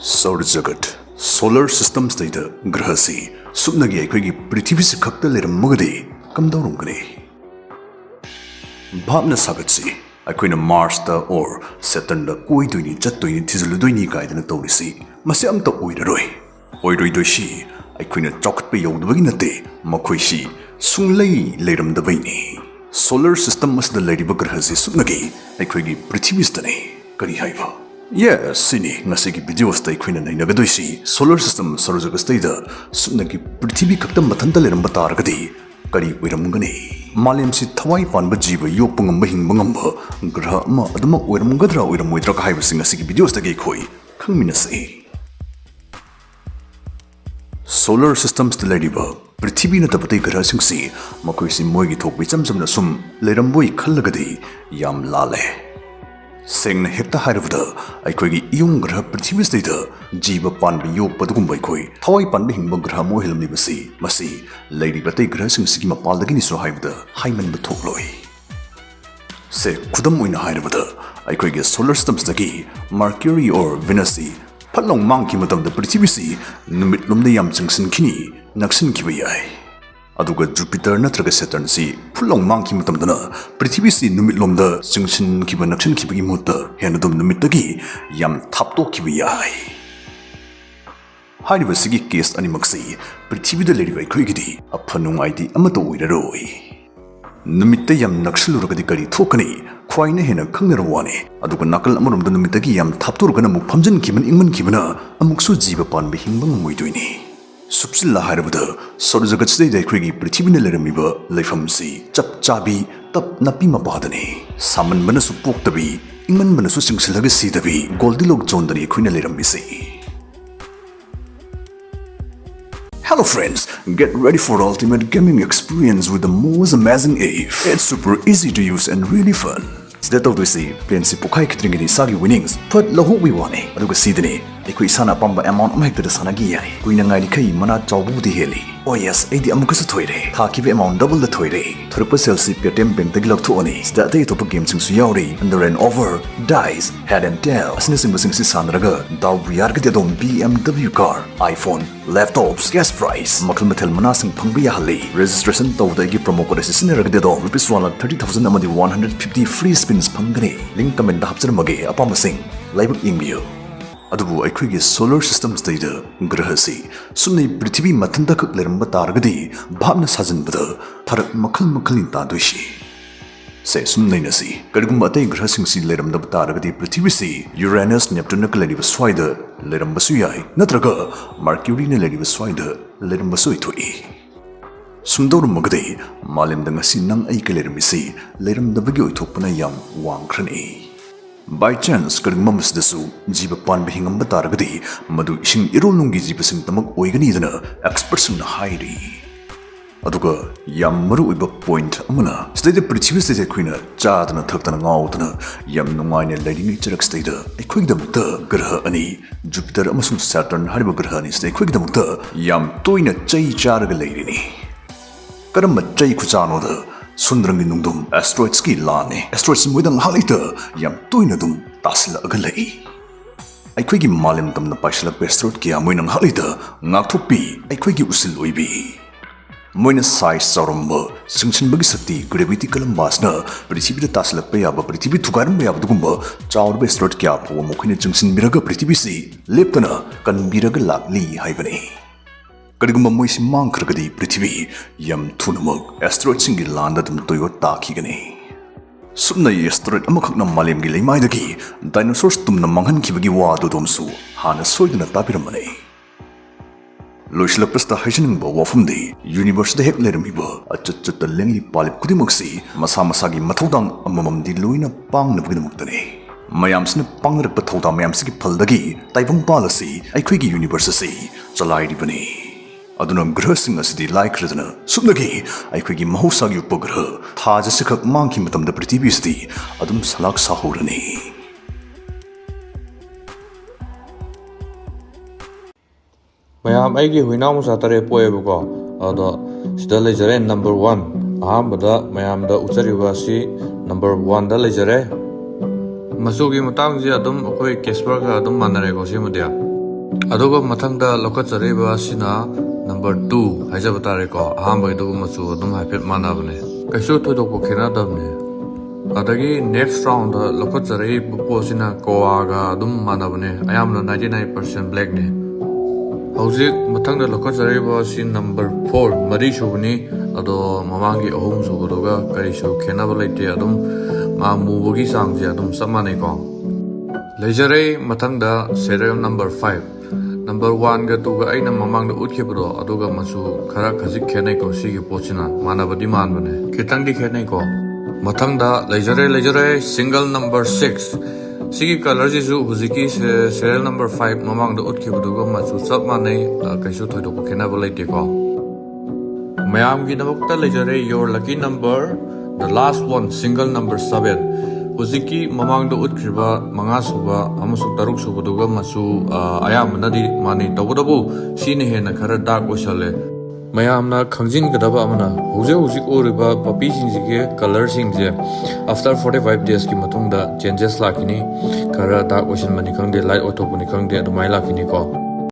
Solar Jagat, Solar Systems Data, Grahasi, Subnagi, Prithibikhakta Ngaihouraba Kamai Touni Sagatsi, Aquina Mars or Saturn the Koiduni Jatuini Tizuluduni Guidance Tonisi, Masam to Oidroi. Oidroi Doshi, Aquina Chokat Pay Odwinate, Makoishi, Sunlay Ladam the Vini. Solar System must the Lady Grahasi Subnagi, Prithibistani, Karihaiva. Yes, Sini, Nasiki video stay queen and Nagadoshi, Solar System, Sorozagastida, Sunaki, Prithibikhakta Ngaihouraba Kamai Touni, Malim si Tawai Panbajiba, Yopung Mahing Bangamba, Grahama, Adama, Wiramgadra, Wiramudra Hiving a Siki videos the Gakoi, Kaminasi. Solar Systems the Ladybug, Prithibina Tapati Grasing Sea, Makoisi Mogi talk with some Sum, Leramboi Kalagadi, Yam Lale. Sing Hecta Hirevda, Younger Prithibis data, Jiba Panbi Yo Padumbai Koi, Tawai Panbing Bungra Mohil Nibasi, Masi, Lady Bate Grassing Sigma Palaginiso Hivda, Hyman Batokloi. Say Kudam in Hirevda, Solar Systems Dagi, Mercury or Venusi, Palong Monkey Madam the Prithibisi, Numit Lumdayam Junction Kini, Naxin Kibayai. Aduga Jupiter Natraga Saturn si Pulong Monkey Mutamdana, Prithibisi Numit Lomda, Junction Kibanaction Kibimuta, Henadum Numitagi, Yam Tapto Kibiyai. Hidivasigi case Animaxi, Prithibi the Lady by Quigity, a Panung ID Amato Widaroi. Numita Yam Naxulurgadikari Tokani, Quine Hena Kangarawani, Aduga Nakal Amarum the Numitagi Yam Tapturganamu Pamjan Kiban Ingman Kibana, Amuksu Jiba Pan Bihimbang Muiduini. Subsilla Hirevda, Sorozagats de Crigi, Prithibina Leramiba, Lefamsi, Chap Chabi, Tap Napima Padani, Saman Manasu Poktabi, Ingman Manasu Silagasi Dabi, Goldilog Jondari, Queen Leramisi. Hello friends, get ready for the ultimate gaming experience with the most amazing AF. It's super easy to use and really fun. That of the sea, plain Sipukai Kitringini Sagi winnings, put Lahu we won it. Aduga Sidney, Equisana Pamba amount make the Sanagia, Quinangai Mana Jobu de Heli. Oh yes, 80 Amukas Toire, Taki amount double the Toire, Triple Celsi Piatem the Gloctoni, that day top of games in Suyari, and the ran over, dice, head and tail, Snissim was in Sisanaga, Dow Briargadon BMW car, iPhone, laptops, gas price, Makalmatel Manasing Pangbiahali, registration to the promo code is Sinaragdon, rupees 30,000 amadi 150 free spins Pangani, link comment the Hapsarmage, Apamasing, live Ingbu. Adubu Aquigi Solar Systems data, Grahasi, Sunni Prithibi Matanda Leramba Targadi, Babna Sazan Bada, Tarak Makalin Tadushi. Say Sumnainasi, Kadumate Grasing Si Leram the Targadi Prithibisi, Uranus Neptune Lady was Swider, Lerambasuyai, Natraga, Mercury Lady was Swider, Lerambasuitui. Sundor Magade, Malim the Masinang Aikelermisi, Leram the Bagyo Topana Yam, Wang Crane. By chance, Kadmums the Su, Jiba Pan Bihingam Bataragadi, Madu Shin Irolungi Jibasin Tamak Oiganidana, experts in Hairi. Aduga, Yam Maru Iba Point Amuna, stay the Prithibis Queen, Jadana Turtana Outana, Yam Numine Lady Nature Extator, a quick the Graha Ani, Jupiter Amasun Saturn Haribagrani, stay quick the Yam Toina Jay Jaraga Lady. Karama Jay Kuchano. Sundrangi Nungdum, asteroid ski lani, asteroids Mudang Halita, Yam Tuinadum, Tasla Agalei. I quiggy Malim Dum the Pashla Pestrot Kia Munang Halita, Naktopi, I quiggy Usiluibi. Moina size Sarumba, Sinction Bagisati, Gravity Columbasna, Prithibi Tasla Payaba, Prithibi Tugarmbe Abdumba, Chow Bestrot Kia, Mokina Junction Miraga Prithibisi, Leptana, Kanbiraga Lagli Hivani. Kaduguma Moisi Mankragadi Prithibi, Yam Tunamug, asteroid single landed in Toyota Kigani. Sumna asteroid Amakakna Malim Gilay Maidaki, dinosaurs tumna Mangan Kibagi Wadu Domsu, Hana Soydana Tapiramani. Loisla Presta Hashinimba Wafumdi, Universe the Hekleramiba, a Chut the Lenny Palip Kudimuxi, Masamasagi Matodang, Amam di Luina Pang Nabudamutani. Mayamsna Pang Repatota Mayamsiki Paldagi, Taipung Policy, a Quiggy University, Salai Dibani. Adunam Grasing as the like Redana, Subnagi, I quiggy Mahosagi Pogra, Tajasikak Monkey Matam the Prithibisti, Adum Salak Sahurani. Mayam Agi Winam Satare Poebugo, Ada Stalajare number 1, Ahambada, Mayam the Utarivasi, number 1 the Lajare. Masugi Mutang Adum, Okoi Kesperga Adum Manare Gosimudia. ꯑꯗꯨꯒ ꯃꯊꯪꯗ ꯂꯧꯈꯠꯆꯔꯤꯕ ꯑꯁꯤꯅ number 2 ꯍꯥꯏꯖꯕ ꯇꯥꯔꯦꯀꯣ ꯑꯍꯥꯟꯕꯒꯤꯗꯨꯒ ꯃꯆꯨ ꯑꯗꯨꯝ ꯍꯥꯏꯐꯦꯠ ꯃꯥꯟꯅꯕꯅꯦ ꯀꯩꯁꯨ ꯊꯣꯏꯗꯣꯛꯄ ꯈꯦꯠꯅꯗꯕꯅꯦ ꯑꯗꯒꯤ ꯅꯦꯛꯁ ꯔꯥꯎꯟꯗ ꯂꯧꯈꯠꯆꯔꯤꯕ ꯄꯣꯠꯁꯤꯅ ꯀꯣꯋꯥꯒ ꯑꯗꯨꯝ ꯃꯥꯟꯅꯕꯅꯦ ꯑꯌꯥꯝꯕꯅ 99% ꯕ꯭ꯂꯦꯛꯅꯦ ꯍꯧꯖꯤꯛ ꯃꯊꯪꯗ ꯂꯧꯈꯠꯆꯔꯤꯕ ꯑꯁꯤ ꯅꯝꯕꯔ 4 ꯃꯔꯤ ꯁꯨꯕꯅꯤ ꯑꯗꯣ ꯃꯃꯥꯡꯒꯤ ꯑꯍꯨꯝ ꯁꯨꯕꯗꯨꯒ ꯀꯔꯤꯁꯨ ꯈꯦꯠꯅꯕ ꯂꯩꯇꯦ ꯑꯗꯨꯝ ꯃꯥ ꯃꯨꯕꯒꯤ ꯆꯥꯡꯁꯦ ꯑꯗꯨꯝ ꯆꯞ ꯃꯥꯟꯅꯩꯀꯣ ꯂꯩꯖꯔꯦ ꯃꯊꯪꯗ ꯁꯦꯔꯤꯌꯦꯜ ꯅꯝꯕꯔ 5 ꯅꯝꯕꯔ 1ꯒ 2ꯒ ꯑꯩꯅ ꯃꯃꯥꯡꯗ ꯎꯠꯈꯤꯕꯗꯣ ꯑꯗꯨꯒ ꯃꯆꯨ ꯈꯔ ꯈꯖꯤꯛ ꯈꯦꯠꯅꯩꯀꯣ ꯁꯤꯒꯤ ꯄꯣꯠꯁꯤꯅ ꯃꯥꯟꯅꯕꯗꯤ ꯃꯥꯟꯕꯅꯦ ꯈꯤꯇꯪꯗꯤ ꯈꯦꯠꯅꯩꯀꯣ ꯃꯊꯪꯗ ꯂꯩꯖꯔꯦ ꯁꯤꯡꯒꯜ ꯅꯝꯕꯔ 6 सिगी कलर जिसु हुजिकी serial number 5 mamang da utki buduga machu chap manai kaisu thoido khena balaite ko mayam gi namakta lejare your lucky number the last one single number 7 huziki mamang da utkriba manga suba amusu taruk suba duga machu ayam nadi mani tawdabu sine hena khara dark osale mayamna khangjin gadaba amana hujik oriba papi singje color singje after 45 days ki matungda changes lakini khara dark ocean mani khangde light auto buni khangde adumai lakini ko